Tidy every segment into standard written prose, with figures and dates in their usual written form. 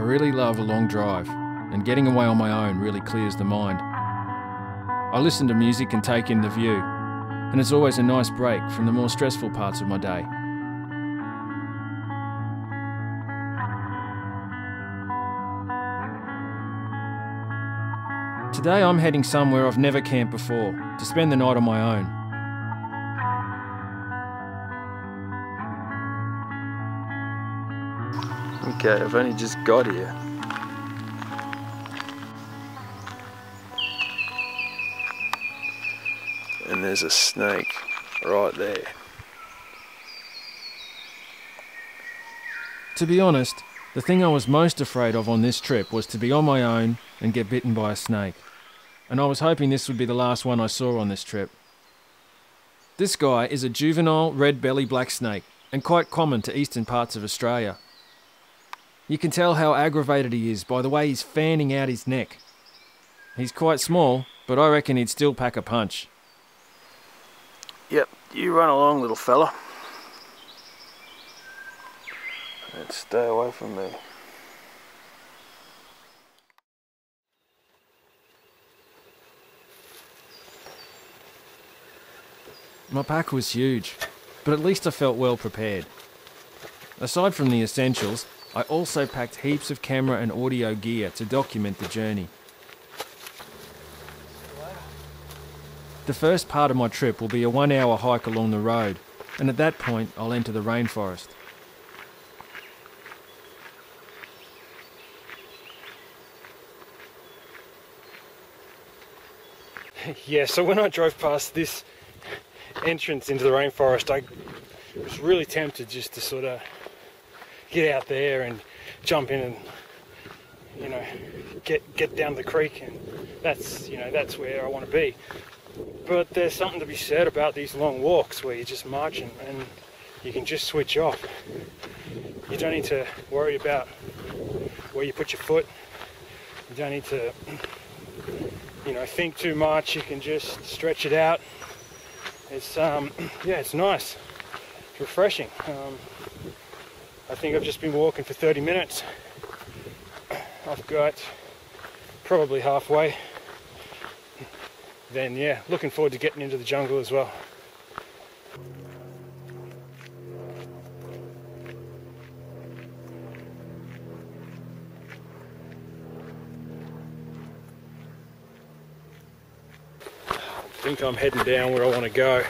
really love a long drive, and getting away on my own really clears the mind. I listen to music and take in the view, and it's always a nice break from the more stressful parts of my day. Today I'm heading somewhere I've never camped before, to spend the night on my own. Okay, I've only just got here. And there's a snake right there. To be honest, the thing I was most afraid of on this trip was to be on my own and get bitten by a snake. And I was hoping this would be the last one I saw on this trip. This guy is a juvenile red-belly black snake, and quite common to eastern parts of Australia. You can tell how aggravated he is by the way he's fanning out his neck. He's quite small, but I reckon he'd still pack a punch. Yep, you run along, little fella. And stay away from me. My pack was huge, but at least I felt well prepared. Aside from the essentials, I also packed heaps of camera and audio gear to document the journey. The first part of my trip will be a 1-hour hike along the road, and at that point I'll enter the rainforest. Yeah, so when I drove past this entrance into the rainforest, I was really tempted just to sort of get out there and jump in and, you know, get down the creek, and that's where I want to be. But there's something to be said about these long walks where you're just marching and you can just switch off. You don't need to worry about where you put your foot. You don't need to, think too much. You can just stretch it out. It's it's nice. It's refreshing. I think I've just been walking for 30 minutes. I've got probably halfway. Then yeah, looking forward to getting into the jungle as well. I think I'm heading down where I want to go.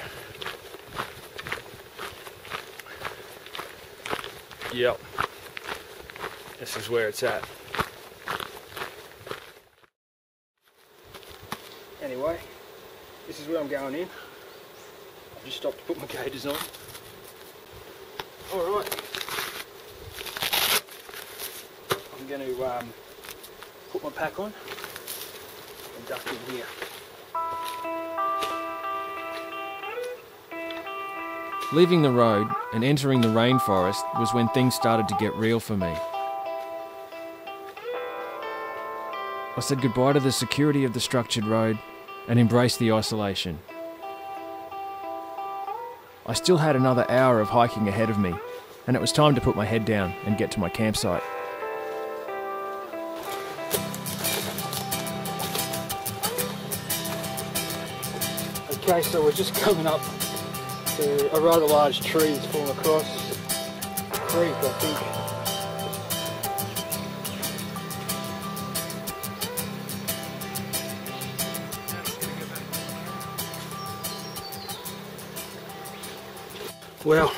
Yep, this is where it's at. Anyway, this is where I'm going in. I've just stopped to put my gaiters on. Alright. I'm going to put my pack on and duck in here. Leaving the road and entering the rainforest was when things started to get real for me. I said goodbye to the security of the structured road and embraced the isolation. I still had another hour of hiking ahead of me, and it was time to put my head down and get to my campsite. Okay, so we're just coming up to a rather large tree that's fallen across the creek, I think. Well,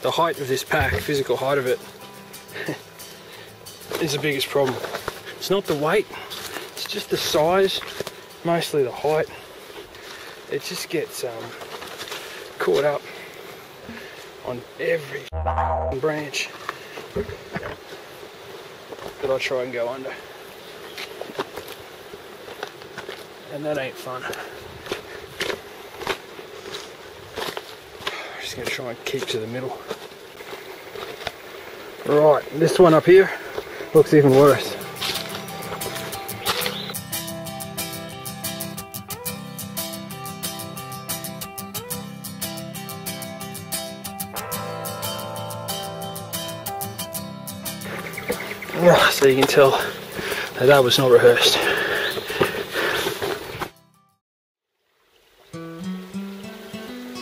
the height of this pack, physical height of it, is the biggest problem. It's not the weight, it's just the size, mostly the height. It just gets caught up on every branch that I try and go under. And that ain't fun. Just gonna try and keep to the middle. Right, this one up here looks even worse. So you can tell that was not rehearsed.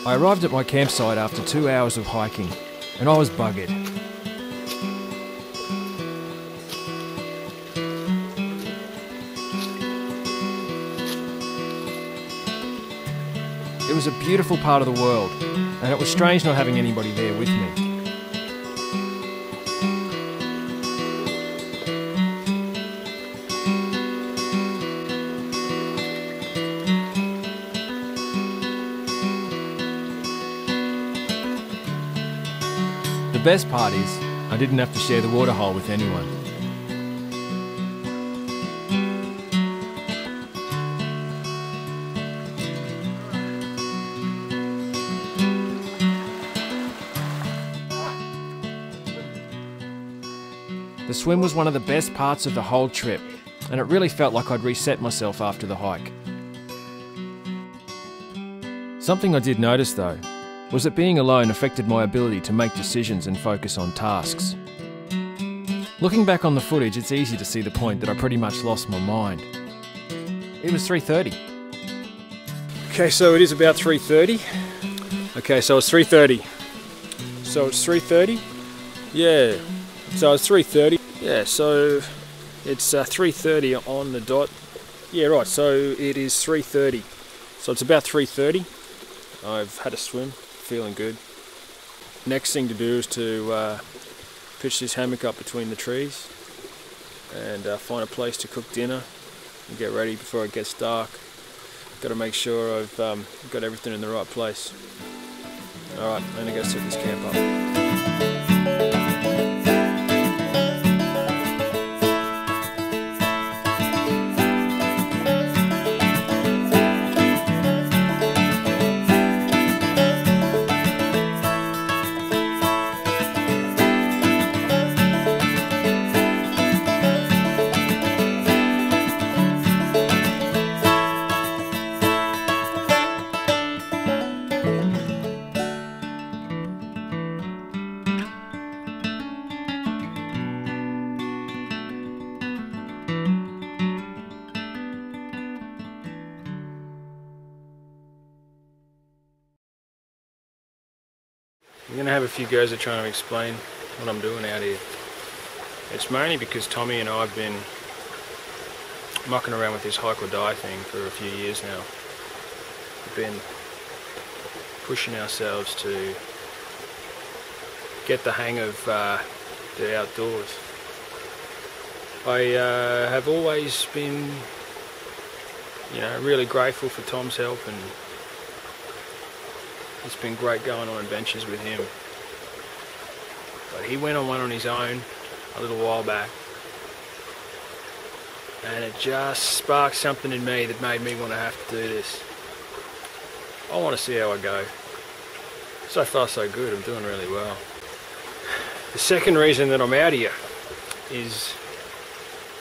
I arrived at my campsite after 2 hours of hiking, and I was buggered. It was a beautiful part of the world, and it was strange not having anybody there with me. The best part is, I didn't have to share the waterhole with anyone. The swim was one of the best parts of the whole trip, and it really felt like I'd reset myself after the hike. Something I did notice though, was that being alone affected my ability to make decisions and focus on tasks. Looking back on the footage, it's easy to see the point that I pretty much lost my mind. It was 3:30. Okay, so it is about 3:30. Okay, so it's 3:30. So it's 3:30? Yeah. So it's 3:30. Yeah, so it's 3:30 on the dot. Yeah, right, so it is 3:30. So it's about 3:30. I've had a swim. Feeling good. Next thing to do is to pitch this hammock up between the trees and find a place to cook dinner and get ready before it gets dark. Got to make sure I've got everything in the right place. Alright, I'm going to go set this camp up. I'm going to have a few goes at trying to explain what I'm doing out here. It's mainly because Tommy and I have been mucking around with this hike or die thing for a few years now. We've been pushing ourselves to get the hang of the outdoors. I have always been, really grateful for Tom's help, and it's been great going on adventures with him. But he went on one on his own a little while back, and it just sparked something in me that made me want to have to do this. I want to see how I go. So far so good, I'm doing really well. The second reason that I'm out here is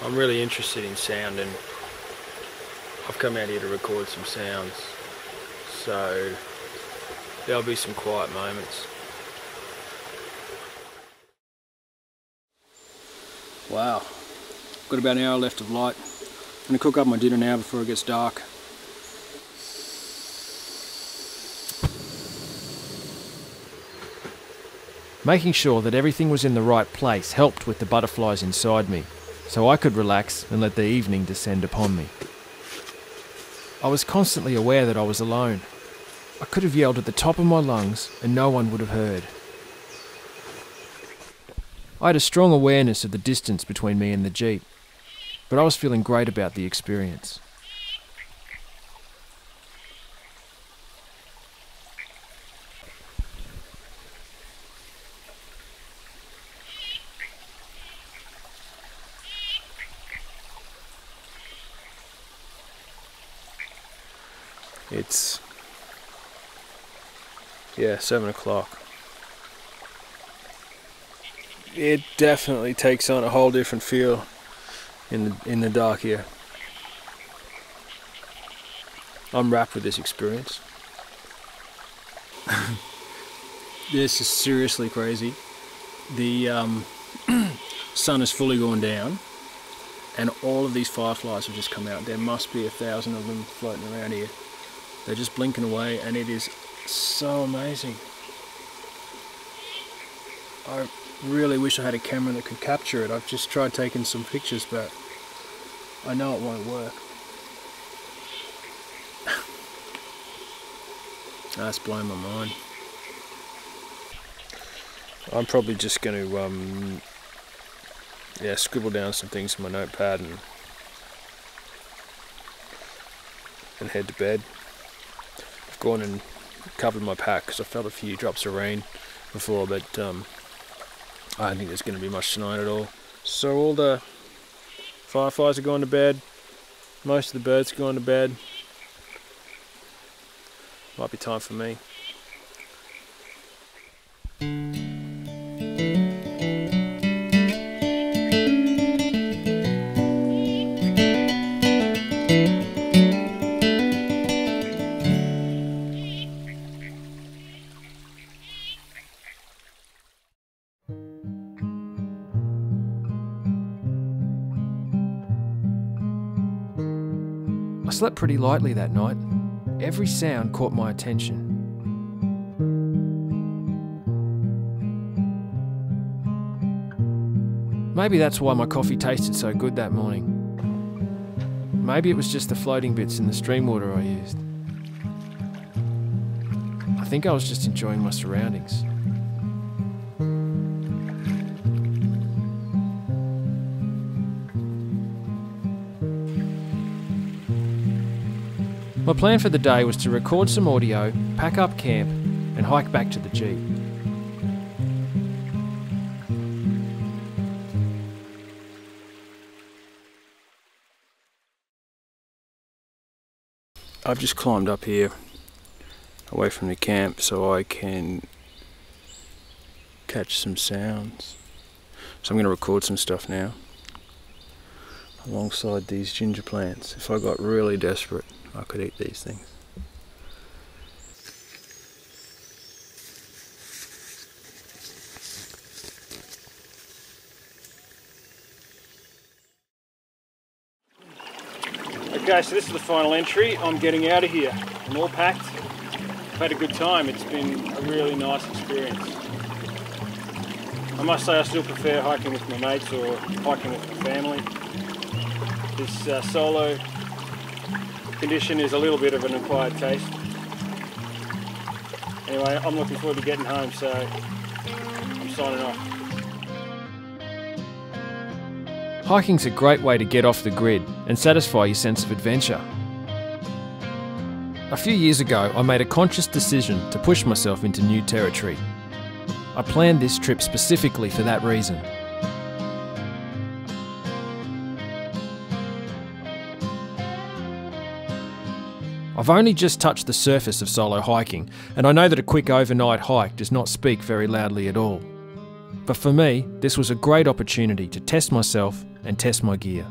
I'm really interested in sound, and I've come out here to record some sounds. So there'll be some quiet moments. Wow, got about an hour left of light. I'm going to cook up my dinner now before it gets dark. Making sure that everything was in the right place helped with the butterflies inside me, so I could relax and let the evening descend upon me. I was constantly aware that I was alone. I could have yelled at the top of my lungs and no one would have heard. I had a strong awareness of the distance between me and the Jeep, but I was feeling great about the experience. It's 7 o'clock. It definitely takes on a whole different feel in the dark here. I'm wrapped with this experience. This is seriously crazy. The sun has fully gone down and all of these fireflies have just come out. There must be 1,000 of them floating around here. They're just blinking away and it is so amazing. I really wish I had a camera that could capture it. I've just tried taking some pictures, but I know it won't work. That's blowing my mind. I'm probably just going to scribble down some things in my notepad and head to bed. I've gone and covered my pack because I felt a few drops of rain before, but I don't think there's going to be much tonight at all. So all the fireflies are going to bed, most of the birds are going to bed. Might be time for me. I slept pretty lightly that night. Every sound caught my attention. Maybe that's why my coffee tasted so good that morning. Maybe it was just the floating bits in the stream water I used. I think I was just enjoying my surroundings. My plan for the day was to record some audio, pack up camp, and hike back to the Jeep. I've just climbed up here away from the camp so I can catch some sounds. So I'm going to record some stuff now alongside these ginger plants. If I got really desperate, I could eat these things. Okay, so this is the final entry. I'm getting out of here. I'm all packed. I've had a good time. It's been a really nice experience. I must say I still prefer hiking with my mates or hiking with my family. This solo condition is a little bit of an acquired taste. Anyway, I'm looking forward to getting home, so I'm signing off. Hiking's a great way to get off the grid and satisfy your sense of adventure. A few years ago, I made a conscious decision to push myself into new territory. I planned this trip specifically for that reason. I've only just touched the surface of solo hiking, and I know that a quick overnight hike does not speak very loudly at all. But for me, this was a great opportunity to test myself and test my gear.